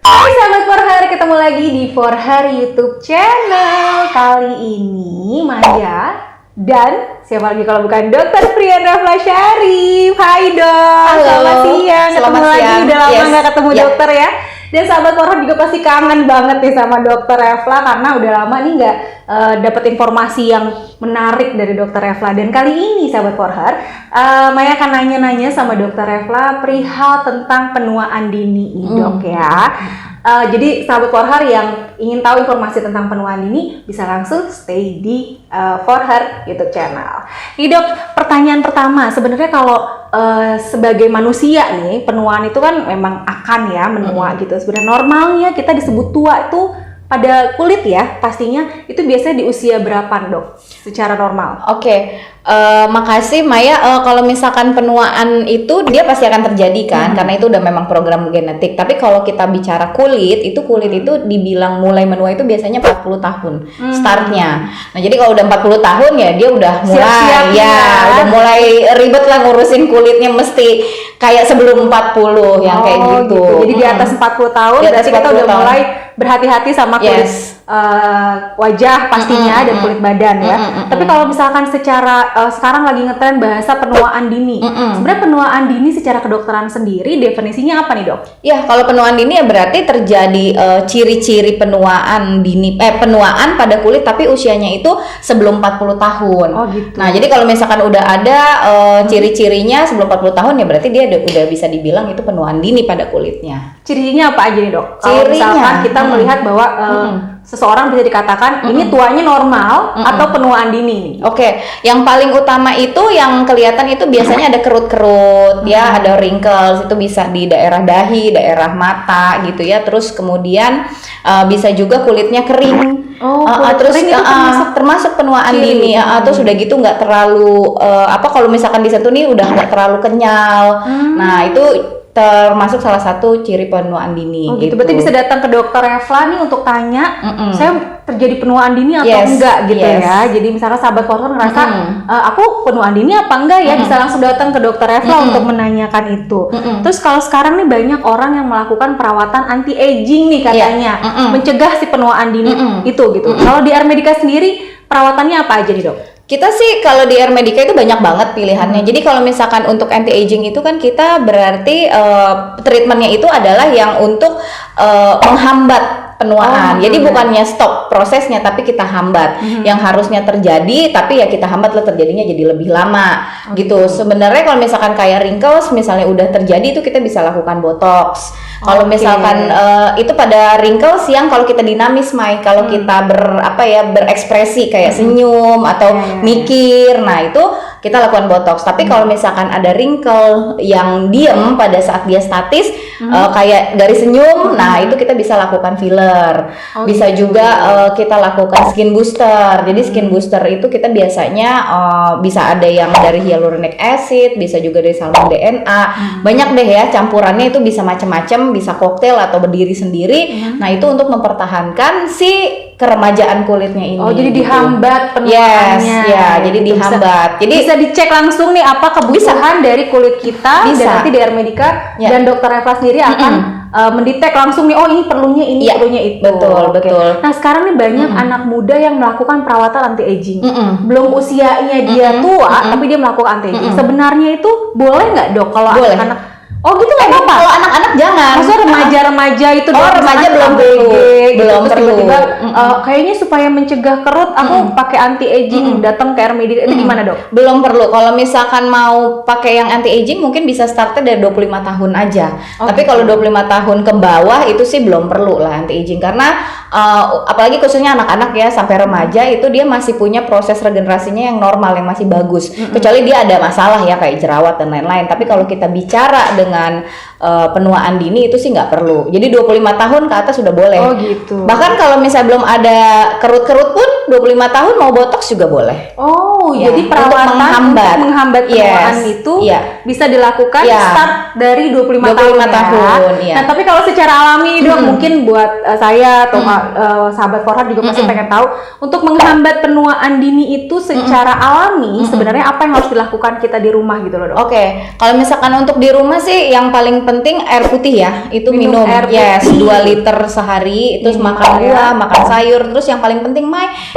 Hai sahabat Forher, ketemu lagi di Forher YouTube channel. Kali ini Maya dan siapa lagi kalau bukan Dr. Priyan Rafla Syarif. Hai dok, Halo. selamat siang. Selamat Ketemu lagi, siang. udah lama Yes. nggak ketemu Ya. dokter ya. Dan sahabat Forher juga pasti kangen banget nih sama Dr. Rafla karena udah lama nih nggak dapat informasi yang menarik dari Dr. Rafla. Dan kali ini sahabat Forher, Maya akan nanya-nanya sama Dr. Rafla perihal tentang penuaan dini nih dok ya. Jadi sahabat Forher yang ingin tahu informasi tentang penuaan dini bisa langsung stay di Forher YouTube channel. Nih dok, pertanyaan pertama sebenarnya kalau sebagai manusia nih penuaan itu kan memang akan ya menua gitu. Sebenarnya normalnya kita disebut tua itu pada kulit ya, pastinya itu biasanya di usia berapa dok secara normal? Oke, makasih Maya. Kalau misalkan penuaan itu dia pasti akan terjadi kan, karena itu udah memang program genetik. Tapi kalau kita bicara kulit itu dibilang mulai menua itu biasanya 40 tahun startnya. Nah jadi kalau udah 40 tahun ya dia udah mulai Siap-siap ya. udah mulai ribet lah ngurusin kulitnya, mesti kayak sebelum 40 yang kayak gitu. Jadi di atas 40 tahun Di atas berarti kita 40 udah tahun. mulai berhati-hati sama kulit wajah pastinya dan kulit badan ya. Tapi kalau misalkan secara sekarang lagi ngetren bahasa penuaan dini. Sebenarnya penuaan dini secara kedokteran sendiri definisinya apa nih dok? Ya, kalau penuaan dini ya berarti terjadi ciri-ciri penuaan dini, penuaan pada kulit tapi usianya itu sebelum 40 tahun. Oh gitu. Nah, jadi kalau misalkan udah ada ciri-cirinya sebelum 40 tahun ya berarti dia udah bisa dibilang itu penuaan dini pada kulitnya. Cirinya apa aja nih dok? Kalau Cirinya, misalkan kita melihat bahwa seseorang bisa dikatakan ini tuanya normal atau penuaan dini nih. Oke, yang paling utama itu yang kelihatan itu biasanya ada kerut-kerut, ya, ada wrinkles, itu bisa di daerah dahi, daerah mata gitu ya. Terus kemudian bisa juga kulitnya kering. Kulit Terus kering itu termasuk penuaan ciri. dini. Terus udah gitu nggak terlalu kalau misalkan disentuh nih udah nggak terlalu kenyal. Nah itu termasuk salah satu ciri penuaan dini. Oh gitu. Berarti bisa datang ke dokter Rafla nih untuk tanya, saya terjadi penuaan dini atau Yes, enggak gitu yes. ya. Jadi misalnya sahabat Forher ngerasa aku penuaan dini apa enggak ya, bisa langsung datang ke dokter Rafla untuk menanyakan itu. Terus kalau sekarang nih banyak orang yang melakukan perawatan anti aging nih katanya, mencegah si penuaan dini itu gitu. Kalau di Airmedica sendiri perawatannya apa aja nih dok? Kita sih kalau di Airmedica itu banyak banget pilihannya. Jadi kalau misalkan untuk anti aging itu kan kita berarti treatmentnya itu adalah yang untuk menghambat penuaan. Jadi bukannya stop prosesnya tapi kita hambat. Yang harusnya terjadi tapi ya kita hambat lah terjadinya jadi lebih lama gitu. Sebenarnya kalau misalkan kayak wrinkles misalnya udah terjadi itu kita bisa lakukan botox. Kalau misalkan itu pada wrinkles yang kalau kita dinamis, Mai, kalau kita berekspresi kayak senyum atau mikir, nah itu kita lakukan botox. Tapi kalau misalkan ada wrinkle yang diem pada saat dia statis, kayak garis senyum, nah itu kita bisa lakukan filler. Bisa juga kita lakukan skin booster. Jadi skin booster itu kita biasanya bisa ada yang dari hyaluronic acid, bisa juga dari salmon DNA. Banyak deh ya campurannya, itu bisa macam-macam, bisa koktail atau berdiri sendiri. Nah itu untuk mempertahankan si keremajaan kulitnya ini. Oh jadi gitu. dihambat penuaannya. Yes, ya, jadi Gitu. dihambat. Jadi bisa dicek langsung nih apa kebutuhan dari kulit kita, Bisa. dan nanti di Airmedica dan dokter Rafla sendiri akan mendetek langsung nih, oh ini perlunya ini, perlunya itu. Betul, Oke. betul. Nah sekarang nih banyak anak muda yang melakukan perawatan anti aging. Belum usianya dia tua, tapi dia melakukan anti aging. Sebenarnya itu boleh nggak dok kalau Boleh. anak-anak? Oh gitu nggak apa-apa. kalau anak-anak jangan. Maksudnya remaja-remaja itu remaja belum perlu. belum Belum perlu. tiba-tiba kayaknya supaya mencegah kerut aku pakai anti aging, datang ke Airmedica itu gimana dok? Belum perlu. Kalau misalkan mau pakai yang anti aging mungkin bisa startnya dari 25 tahun aja. Tapi kalau 25 tahun ke bawah itu sih belum perlu lah anti aging, karena apalagi khususnya anak-anak ya sampai remaja itu dia masih punya proses regenerasinya yang normal, yang masih bagus. Kecuali dia ada masalah ya kayak jerawat dan lain-lain. Tapi kalau kita bicara dengan penuaan dini itu sih nggak perlu. Jadi 25 tahun ke atas sudah boleh. Oh gitu. Bahkan kalau misalnya belum ada kerut-kerut pun 25 tahun mau botox juga boleh. Oh, Ya, jadi untuk perawatan menghambat. untuk menghambat penuaan Yes. itu Iya. bisa dilakukan Iya. start dari 25 tahun. 25 tahun, iya. Nah, tapi kalau secara alami dok, mungkin buat saya atau sahabat Forher juga pasti pengen tahu, untuk menghambat penuaan dini itu secara alami sebenarnya apa yang harus dilakukan kita di rumah gitu loh dok? Oke, kalau misalkan untuk di rumah sih yang paling penting air putih ya, itu minum. air Yes, putih. 2 liter sehari, terus Minum makan ya. buah, makan sayur, terus yang paling penting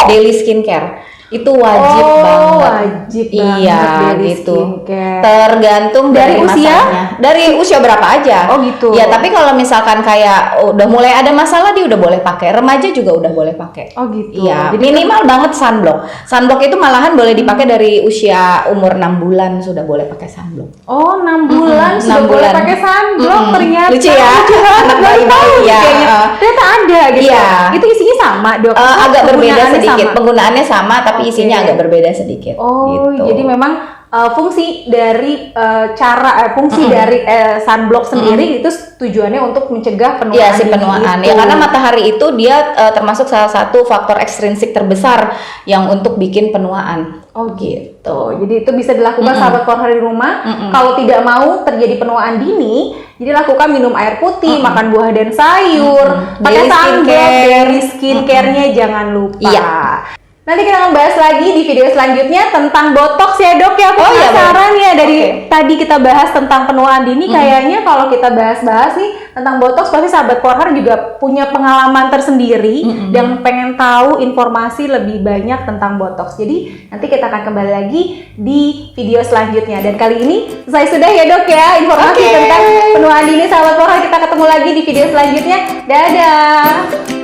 daily skincare. Itu wajib banget. Wajib banget Iya, daily gitu. skincare. Tergantung Dari usia? masalahnya. Dari usia berapa aja. Oh, gitu. Ya, tapi kalau misalkan kayak udah mulai ada masalah dia udah boleh pakai. Remaja juga udah boleh pakai. Oh gitu. Iya, Jadi minimal banget sunblock. Sunblock itu malahan boleh dipakai dari usia umur 6 bulan sudah boleh pakai sunblock. Oh, 6 bulan sudah 6 boleh bulan. pakai sunblock ternyata. Lucu ya? Anak Anak baru tahu bayi, iya. kayaknya. Ternyata ada gitu. Iya. Itu isinya sama, Dok. Agak berbeda Penggunaannya sedikit. sama? Penggunaannya sama tapi Oke. isinya agak berbeda sedikit. Oh, gitu. jadi memang fungsi dari dari sunblock sendiri itu tujuannya untuk mencegah penuaan. Iya, si penuaan. itu. Ya karena matahari itu dia termasuk salah satu faktor ekstrinsik terbesar yang untuk bikin penuaan. Oh gitu. Jadi itu bisa dilakukan sahabat Porhar di rumah. Kalau tidak mau terjadi penuaan dini, jadi lakukan minum air putih, makan buah dan sayur, pakai Daily sunblock, skincare. daily skincare-nya jangan lupa. Iya. Nanti kita akan bahas lagi di video selanjutnya tentang botox ya, Dok ya. Aku Oh, iya, penasaran ya dari Oke. tadi kita bahas tentang penuaan dini, kayaknya kalau kita bahas-bahas nih tentang botox pasti sahabat Porhar juga punya pengalaman tersendiri yang pengen tahu informasi lebih banyak tentang botox. Jadi nanti kita akan kembali lagi di video selanjutnya. Dan kali ini selesai sudah ya, Dok ya, informasi Oke. tentang penuaan dini sahabat Porhar. Kita ketemu lagi di video selanjutnya. Dadah.